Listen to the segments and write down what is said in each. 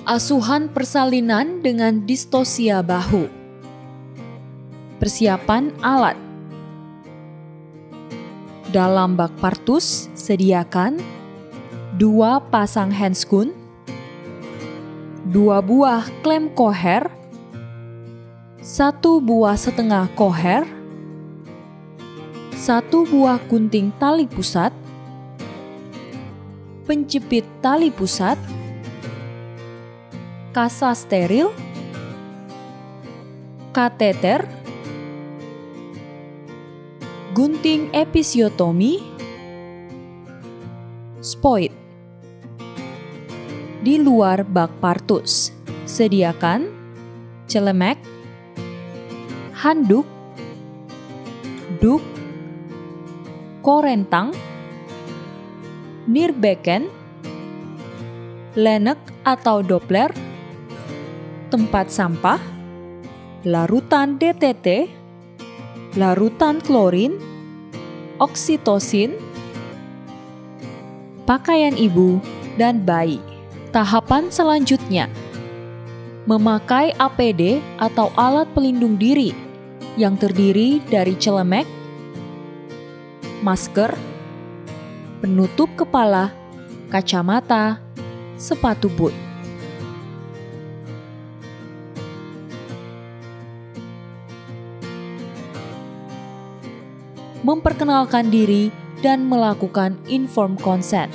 Asuhan persalinan dengan distosia bahu. Persiapan alat. Dalam bak partus, sediakan 2 pasang handskun, 2 buah klem koher, 1 buah setengah koher, 1 buah gunting tali pusat, penjepit tali pusat, kasa steril, kateter, gunting episiotomi, spoit. Di luar bak partus, sediakan celemek, handuk, duk, korentang, nirbeken, lenek atau doppler, tempat sampah, larutan DTT, larutan klorin, oksitosin, pakaian ibu, dan bayi. Tahapan selanjutnya, memakai APD atau alat pelindung diri yang terdiri dari celemek, masker, penutup kepala, kacamata, sepatu boot. Memperkenalkan diri dan melakukan informed consent.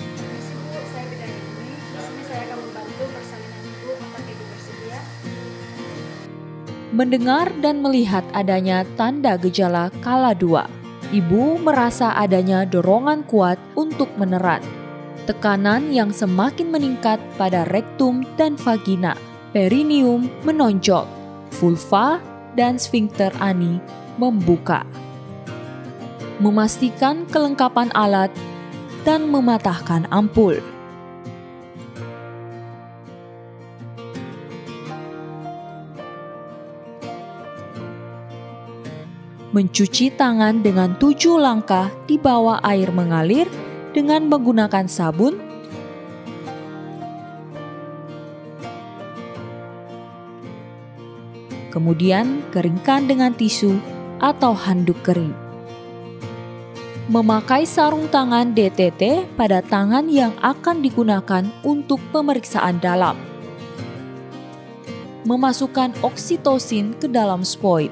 Mendengar dan melihat adanya tanda gejala kala 2. Ibu merasa adanya dorongan kuat untuk meneran. Tekanan yang semakin meningkat pada rektum dan vagina. Perineum menonjol. Vulva dan sphincter ani membuka. Memastikan kelengkapan alat dan mematahkan ampul. Mencuci tangan dengan 7 langkah di bawah air mengalir dengan menggunakan sabun, kemudian keringkan dengan tisu atau handuk kering. Memakai sarung tangan DTT pada tangan yang akan digunakan untuk pemeriksaan dalam. Memasukkan oksitosin ke dalam spoit.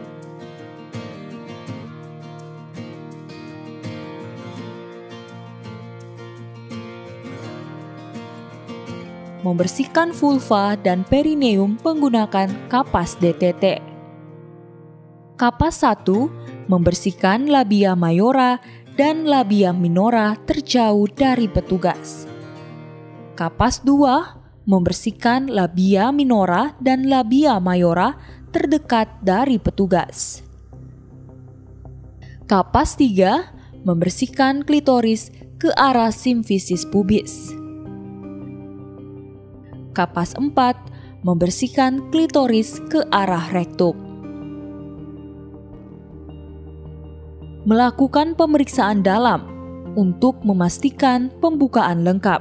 Membersihkan vulva dan perineum menggunakan kapas DTT. Kapas 1 membersihkan labia mayora dan labia minora terjauh dari petugas. Kapas 2 membersihkan labia minora dan labia mayora terdekat dari petugas. Kapas 3 membersihkan klitoris ke arah simfisis pubis. Kapas 4 membersihkan klitoris ke arah rektum. Melakukan pemeriksaan dalam untuk memastikan pembukaan lengkap.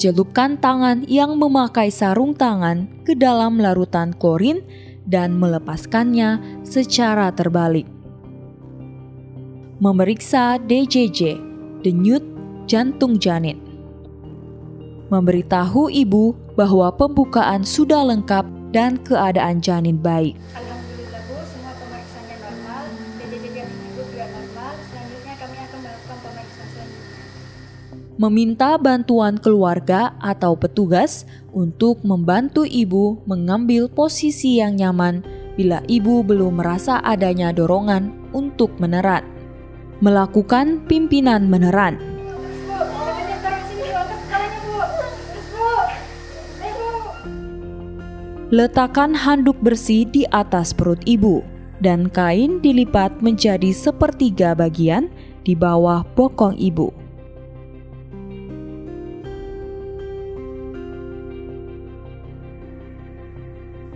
Celupkan tangan yang memakai sarung tangan ke dalam larutan klorin dan melepaskannya secara terbalik. Memeriksa DJJ, denyut jantung janin. Memberitahu ibu bahwa pembukaan sudah lengkap dan keadaan janin baik. Alhamdulillah Bu, semua pemeriksaannya normal, DJJ janin ibu juga normal. Selanjutnya kami akan melakukan pemeriksaan selanjutnya. Meminta bantuan keluarga atau petugas untuk membantu ibu mengambil posisi yang nyaman bila ibu belum merasa adanya dorongan untuk meneran. Melakukan pimpinan meneran. Letakkan handuk bersih di atas perut ibu dan kain dilipat menjadi sepertiga bagian di bawah bokong ibu.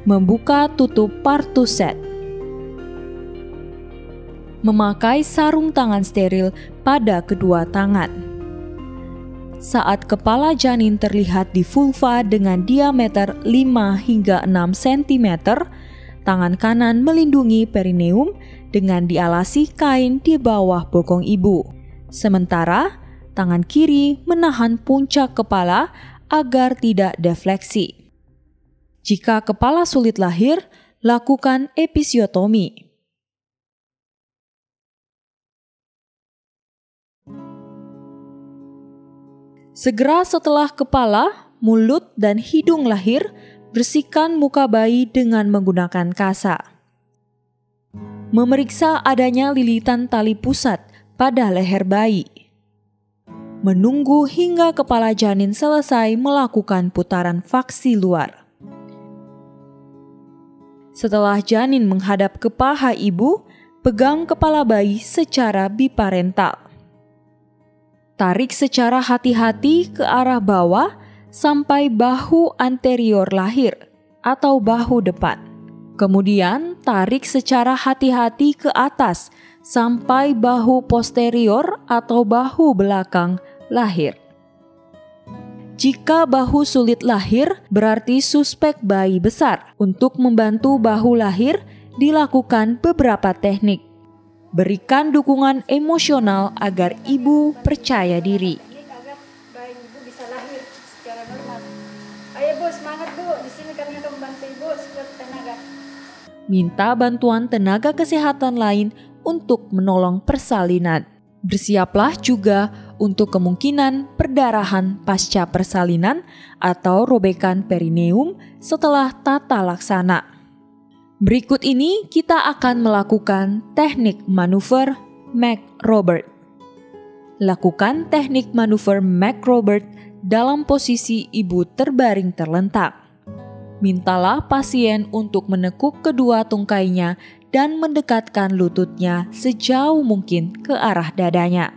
Membuka tutup partus set. Memakai sarung tangan steril pada kedua tangan. saat kepala janin terlihat di vulva dengan diameter 5 hingga 6 cm, tangan kanan melindungi perineum dengan dialasi kain di bawah bokong ibu. Sementara, tangan kiri menahan puncak kepala agar tidak defleksi. Jika kepala sulit lahir, lakukan episiotomi. Segera setelah kepala, mulut, dan hidung lahir, bersihkan muka bayi dengan menggunakan kasa. Memeriksa adanya lilitan tali pusat pada leher bayi. Menunggu hingga kepala janin selesai melakukan putaran vaksi luar. Setelah janin menghadap ke paha ibu, pegang kepala bayi secara biparental. Tarik secara hati-hati ke arah bawah sampai bahu anterior lahir atau bahu depan. Kemudian tarik secara hati-hati ke atas sampai bahu posterior atau bahu belakang lahir. Jika bahu sulit lahir, berarti suspek bayi besar. Untuk membantu bahu lahir, dilakukan beberapa teknik. Berikan dukungan emosional agar ibu percaya diri. Agar bayi ibu bisa lahir secara normal. Ayo Bu, semangat Bu, di sini kami akan membantu ibu sekuat tenaga. Minta bantuan tenaga kesehatan lain untuk menolong persalinan. Bersiaplah juga untuk kemungkinan perdarahan pasca persalinan atau robekan perineum setelah tata laksana. Berikut ini kita akan melakukan teknik manuver McRobert. Lakukan teknik manuver McRobert dalam posisi ibu terbaring terlentak. Mintalah pasien untuk menekuk kedua tungkainya dan mendekatkan lututnya sejauh mungkin ke arah dadanya.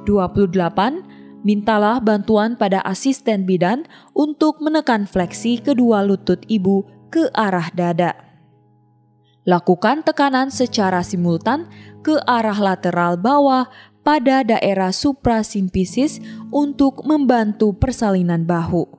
28. Mintalah bantuan pada asisten bidan untuk menekan fleksi kedua lutut ibu ke arah dada. Lakukan tekanan secara simultan ke arah lateral bawah pada daerah suprasimfisis untuk membantu persalinan bahu.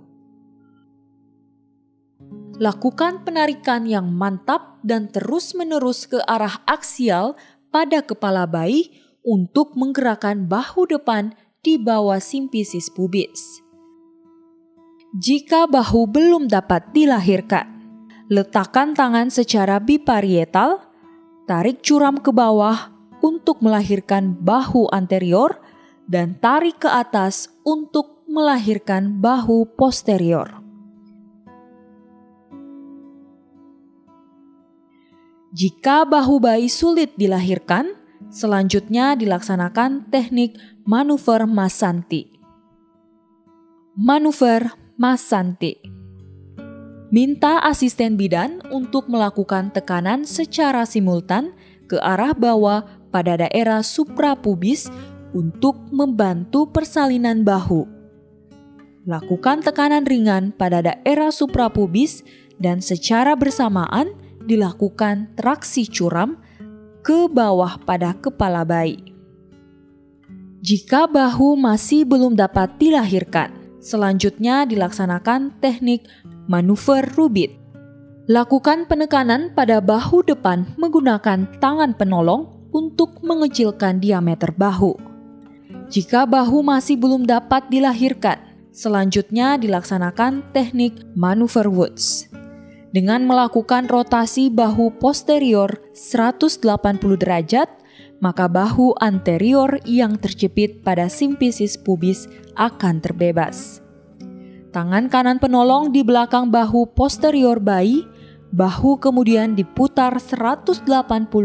Lakukan penarikan yang mantap dan terus-menerus ke arah aksial pada kepala bayi untuk menggerakkan bahu depan di bawah simfisis pubis. Jika bahu belum dapat dilahirkan, letakkan tangan secara biparietal, tarik curam ke bawah untuk melahirkan bahu anterior dan tarik ke atas untuk melahirkan bahu posterior. Jika bahu bayi sulit dilahirkan, selanjutnya dilaksanakan teknik manuver Masanti. Manuver Masanti. Minta asisten bidan untuk melakukan tekanan secara simultan ke arah bawah pada daerah suprapubis untuk membantu persalinan bahu. Lakukan tekanan ringan pada daerah suprapubis dan secara bersamaan dilakukan traksi curam ke bawah pada kepala bayi. Jika bahu masih belum dapat dilahirkan, selanjutnya dilaksanakan teknik manuver Rubit. Lakukan penekanan pada bahu depan menggunakan tangan penolong untuk mengecilkan diameter bahu. Jika bahu masih belum dapat dilahirkan, selanjutnya dilaksanakan teknik manuver Woods. Dengan melakukan rotasi bahu posterior 180 derajat, maka bahu anterior yang terjepit pada simfisis pubis akan terbebas. Tangan kanan penolong di belakang bahu posterior bayi, bahu kemudian diputar 180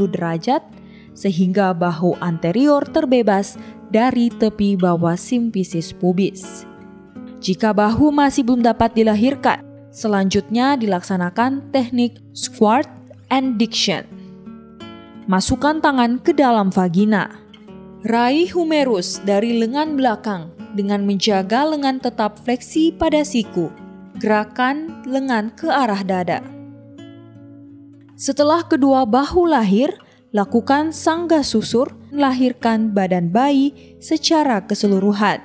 derajat sehingga bahu anterior terbebas dari tepi bawah simfisis pubis. Jika bahu masih belum dapat dilahirkan, selanjutnya dilaksanakan teknik squat and diction. Masukkan tangan ke dalam vagina. Raih humerus dari lengan belakang dengan menjaga lengan tetap fleksi pada siku. Gerakan lengan ke arah dada. Setelah kedua bahu lahir, Lakukan sanggah susur, melahirkan badan bayi secara keseluruhan.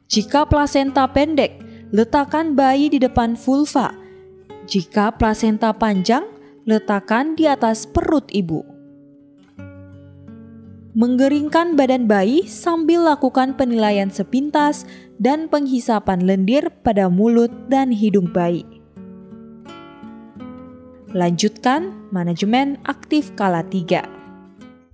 Jika plasenta pendek, letakkan bayi di depan vulva. Jika plasenta panjang, letakkan di atas perut ibu. Menggeringkan badan bayi sambil lakukan penilaian sepintas dan penghisapan lendir pada mulut dan hidung bayi. Lanjutkan manajemen aktif kala 3.